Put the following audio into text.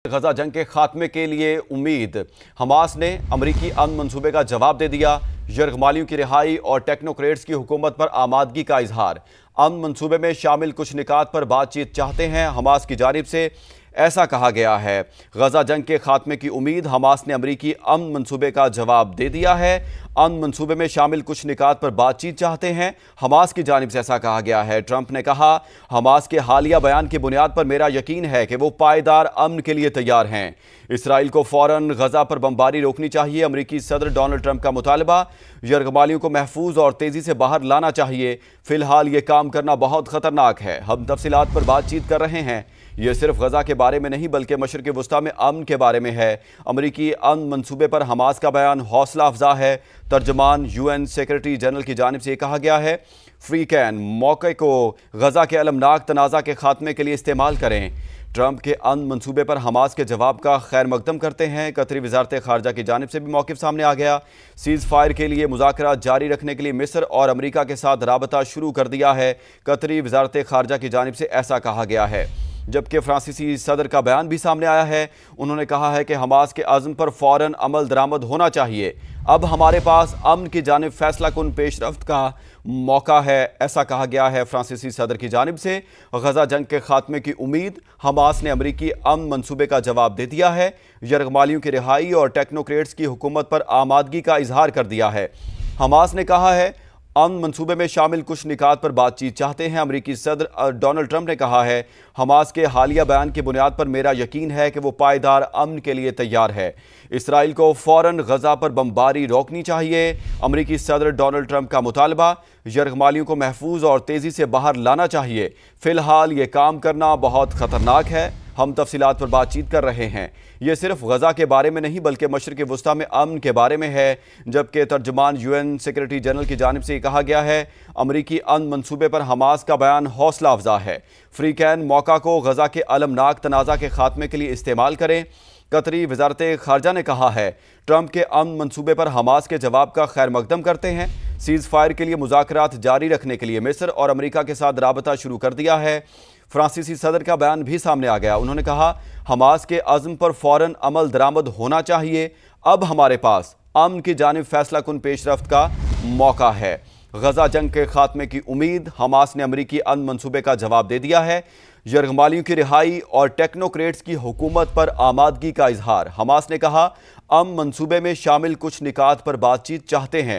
غزہ جنگ کے خاتمے کے لیے امید۔ حماس نے امریکی امن منصوبے کا جواب دے دیا۔ یرغمالیوں کی رہائی اور ٹیکنوکریٹس کی حکومت پر آمادگی کا اظہار۔ امن منصوبے میں شامل کچھ نکات پر بات چیت چاہتے ہیں حماس کی جانب سے، ایسا کہا گیا ہے۔ غزہ جنگ کے خاتمے کی امید۔ حماس نے امریکی امن منصوبے کا جواب دے دیا ہے۔ امن منصوبے میں شامل کچھ نکات پر بات چیت چاہتے ہیں حماس کی جانب سے، ایسا کہا گیا ہے۔ ٹرمپ نے کہا، حماس کے حالیہ بیان کی بنیاد پر میرا یقین ہے کہ وہ پائیدار امن کے لیے تیار ہیں۔ اسرائیل کو فوراً غزہ پر بمباری روکنی چاہیے، امریکی صدر ڈونلڈ ٹرمپ کا مطالبہ۔ یرغمالیوں کو محفوظ اور تیزی سے باہر لانا چاہیے، فی الحال یہ کام کرنا بہت خطرناک ہے۔ ہم تفصیلات پر بات چیت کر رہے ہیں، یہ صرف غزہ کے بارے میں نہیں بلکہ مشرق وسطیٰ میں امن کے بارے میں ہے۔ امریکی امن منصوبے پر حماس کا بیان حوصلہ افزا ہے۔ ترجمان UN سیکرٹری جنرل کی جانب سے یہ کہا گیا ہے، فری کین موقع کو غزہ کے المناک تنازع کے خاتمے کے لیے استعمال کریں۔ ٹرمپ کے امن منصوبے پر حماس کے جواب کا خیر مقدم کرتے ہیں۔ قطری وزارت خارجہ کی جانب سے بھی موقف سامنے آ گیا۔ سیز فائر کے لیے مذاکرات جاری رکھنے کے لیے مصر اور امریکہ کے ساتھ رابطہ شروع کر دیا ہے۔ قطری وزارت خارجہ کی جانب سے ایسا کہا گیا ہے، جبکہ فرانسیسی صدر کا بیان بھی سامنے آیا ہے۔ انہوں نے کہا ہے کہ حماس کے عزم پر فوراً عمل درآمد ہونا چاہیے۔ اب ہمارے پاس امن کی جانب فیصلہ کن پیش رفت کا موقع ہے، ایسا کہا گیا ہے فرانسیسی صدر کی جانب سے۔ غزہ جنگ کے خاتمے کی امید۔ حماس نے امریکی امن منصوبے کا جواب دے دیا ہے۔ یرغمالیوں کی رہائی اور ٹیکنوکریٹس کی حکومت پر آمادگی کا اظہار کر دیا ہے۔ حماس نے کہا ہے، امن منصوبے میں شامل کچھ نکات پر بات چیت چاہتے ہیں۔ امریکی صدر ڈونلڈ ٹرمپ نے کہا ہے، حماس کے حالیہ بیان کی بنیاد پر میرا یقین ہے کہ وہ پائیدار امن کے لیے تیار ہے۔ اسرائیل کو فوراً غزہ پر بمباری روکنی چاہیے، امریکی صدر ڈونلڈ ٹرمپ کا مطالبہ۔ یرغمالیوں کو محفوظ اور تیزی سے باہر لانا چاہیے، فی الحال یہ کام کرنا بہت خطرناک ہے۔ ہم تفصیلات پر بات چیت کر رہے ہیں، یہ صرف غزہ کے بارے میں نہیں بلکہ مشرق وسطیٰ میں امن کے بارے میں ہے، جبکہ ترجمان UN سیکرٹری جنرل کی جانب سے یہ کہا گیا ہے، امریکی امن منصوبے پر حماس کا بیان حوصلہ افزا ہے۔ فری کین موقع کو غزہ کے المناک تنازع کے خاتمے کے لیے استعمال کریں۔ قطری وزارت خارجہ نے کہا ہے، ٹرمپ کے امن منصوبے پر حماس کے جواب کا خیر مقدم کرتے ہیں۔ سیز فائر کے لیے مذاکرات جاری رکھنے کے لیے مصر اور امریکہ کے ساتھ رابطہ شروع کر دیا ہے۔ فرانسیسی صدر کا بیان بھی سامنے آ گیا۔ انہوں نے کہا، حماس کے عزم پر فوراً عمل درآمد ہونا چاہیے، اب ہمارے پاس امن کی جانب فیصلہ کن پیش رفت کا موقع ہے۔ غزہ جنگ کے خاتمے کی امید۔ حماس نے امریکی امن منصوبے کا جواب دے دیا ہے۔ یرغمالیوں کی رہائی اور ٹیکنوکریٹس کی حکومت پر آمادگی کا اظہار۔ حماس نے کہا، امن منصوبے میں شامل کچھ نکات پر بات چیت چاہتے ہیں